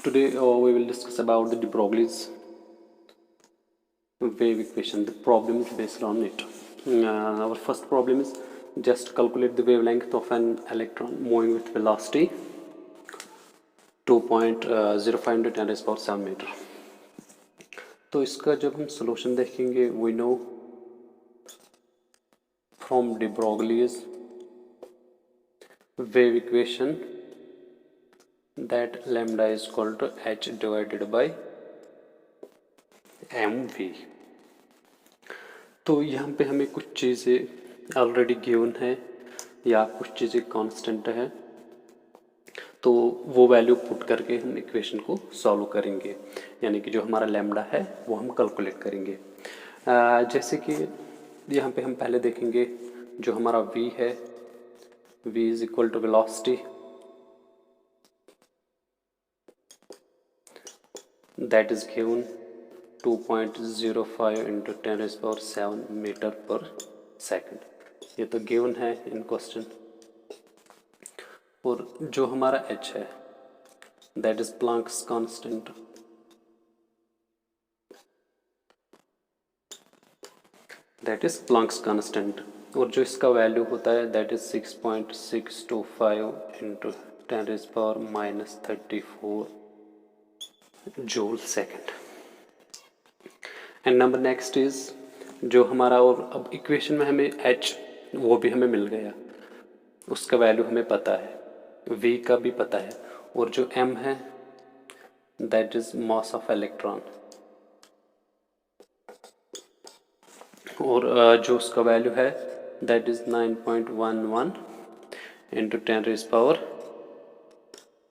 Today we will discuss about the de Broglie's wave equation, the problems based on it. Our first problem is just calculate the wavelength of an electron moving with velocity 2.05 into 10 raised power 7 metre. तो इसका जब हम solution देखेंगे, we know from de Broglie's wave equation that lambda is equal to h divided by mv. तो यहाँ पे हमें कुछ चीज़ें ऑलरेडी गिवन है या कुछ चीज़ें कांस्टेंट है, तो वो वैल्यू पुट करके हम इक्वेशन को सॉल्व करेंगे, यानी कि जो हमारा लैम्डा है वो हम कैलकुलेट करेंगे. जैसे कि यहाँ पे हम पहले देखेंगे जो हमारा v है, v is equal to velocity that is given 2.05 into 10 raised power 7 metre per second. ये तो गिवन है इन क्वेश्चन. और जो हमारा h है that is Planck's constant, that is Planck's constant. और जो इसका वैल्यू होता है that is 6.625 into 10 raised power -34 joule second. And number next is जो हमारा, और अब इक्वेशन में हमें h वो भी हमें मिल गया, उसका वैल्यू हमें पता है, v का भी पता है, और जो m है that is mass of electron, और जो उसका वैल्यू है that is 9.11 into 10 raised power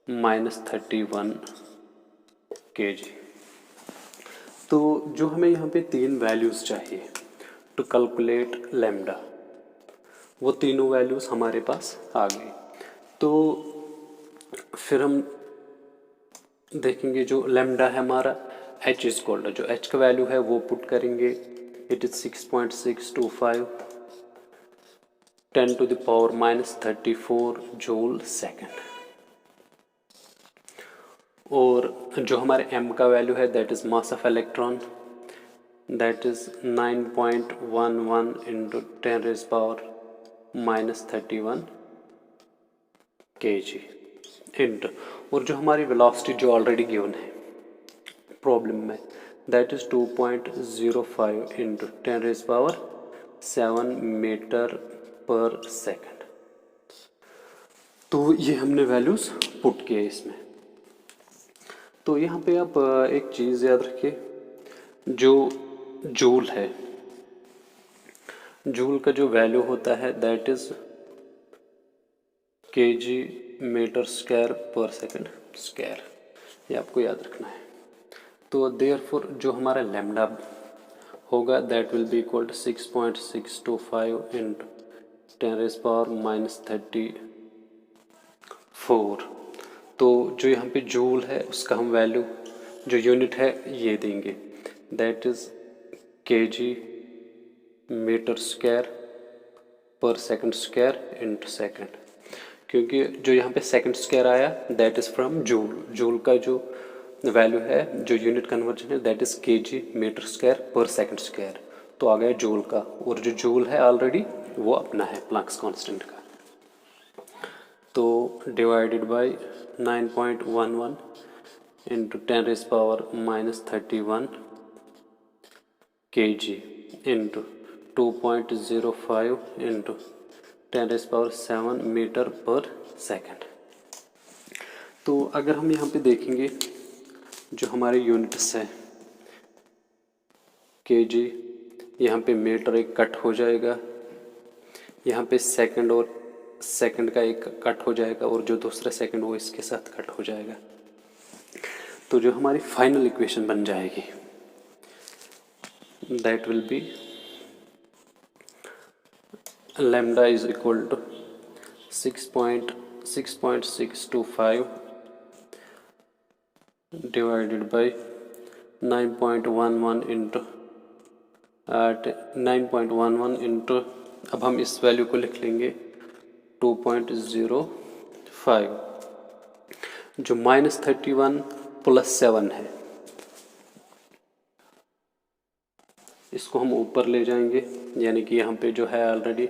-31 kg. तो जो हमें यहाँ पे तीन वैल्यूज़ चाहिए टू कैलकुलेट लैम्डा, वो तीनों वैल्यूज़ हमारे पास आ गई. तो फिर हम देखेंगे जो लैम्डा है हमारा h इज इक्वल, जो h का वैल्यू है वो पुट करेंगे. It is 6.625 10 to the power -34 joule second. और जो हमारे m का वैल्यू है that is mass of electron, that is 9.11 into 10 raised power -31 kg into, और जो हमारी वेलोसिटी जो ऑलरेडी गिवन है प्रॉब्लम में that is 2.05 into 10 raised power 7 metre per second. तो ये हमने वैल्यूज पुट किए इसमें. तो यहाँ पे आप एक चीज़ याद रखिए, जो जूल है, जूल का जो वैल्यू होता है that is kg metre square per second square, ये आपको याद रखना है. तो देयरफॉर जो हमारा लैम्डा होगा that will be equal to 6.625 into 10 raised power -34. तो जो यहाँ पे जूल है उसका हम वैल्यू, जो यूनिट है ये देंगे, that is kg metre square per second square into second, क्योंकि जो यहाँ पे सेकंड स्क्वायर आया that is from joule. Joule का जो वैल्यू है, जो यूनिट कन्वर्जन है that is kg metre square per second square, तो आ गया जूल का. और जो जूल है ऑलरेडी वो अपना है प्लैंक्स कांस्टेंट का. तो divided by 9.11 into 10 raised power -31 kg into 2.05 into 10 raised power 7 metre per second. तो अगर हम यहाँ पे देखेंगे जो हमारे यूनिट्स है kg, यहाँ पे मीटर एक कट हो जाएगा, यहाँ पे सेकंड और सेकंड का एक कट हो जाएगा, और जो दूसरा सेकंड वो इसके साथ कट हो जाएगा. तो जो हमारी फाइनल इक्वेशन बन जाएगी that will be lambda is equal to 6.625 divided by 9.11 into 9.11 into, अब हम इस वैल्यू को लिख लेंगे 2.05, जो -31 +7 है, इसको हम ऊपर ले जाएंगे, यानी कि यहाँ पे जो है ऑलरेडी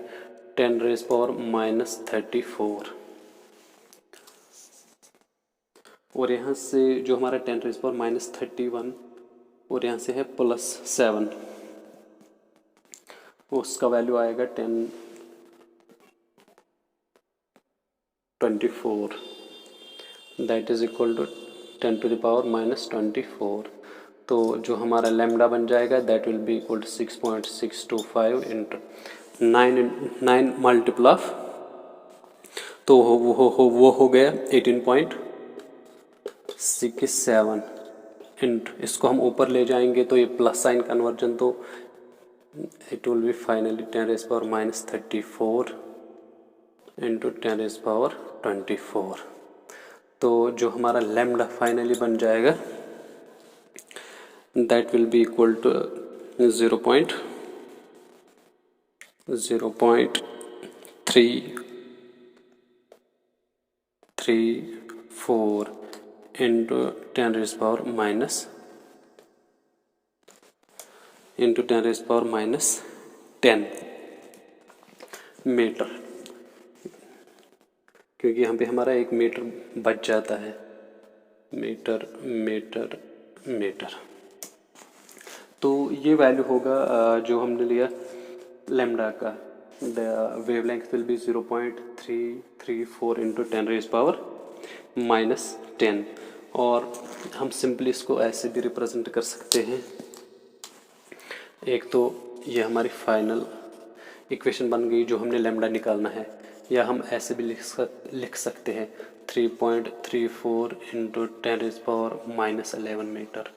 10⁻⁻34 और यहाँ से जो हमारा 10⁻31 और यहाँ से है +7, उसका वैल्यू आएगा 1024, दैट इज इक्वल टू 10⁻⁻24। तो जो हमारा लैम्डा बन जाएगा that will be equal to 6.625 into 9 multiple of, तो वो हो गया 18.67 इंटू, इसको हम ऊपर ले जाएंगे तो ये प्लस साइन कन्वर्जन, तो it will be finally 10⁻34 into 10⁻24। तो जो हमारा लैम्डा फाइनली बन जाएगा that will be equal to 0.0334 into 10⁻10 metre, क्योंकि यहाँ पे हमारा 1 मीटर बच जाता है, मीटर मीटर मीटर। तो ये वैल्यू होगा जो हमने लिया लैम्डा का, the wavelength will be 0.334 into 10⁻10, और हम सिंपली इसको ऐसे भी रिप्रेजेंट कर सकते हैं। एक तो ये हमारी फाइनल इक्वेशन बन गई जो हमने लैम्डा निकालना है, या हम ऐसे भी लिख सकते हैं 3.34 into 10⁻11 metre,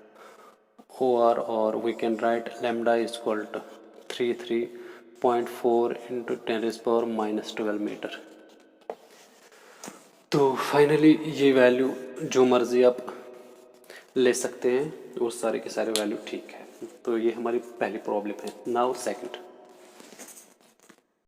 or we can write lambda is equal to 33.4 into 10⁻12 metre. तो फाइनली ये वैल्यू जो मर्जी आप ले सकते हैं, वो सारे के सारे वैल्यू ठीक है। तो ये हमारी पहली प्रॉब्लम है। Now second,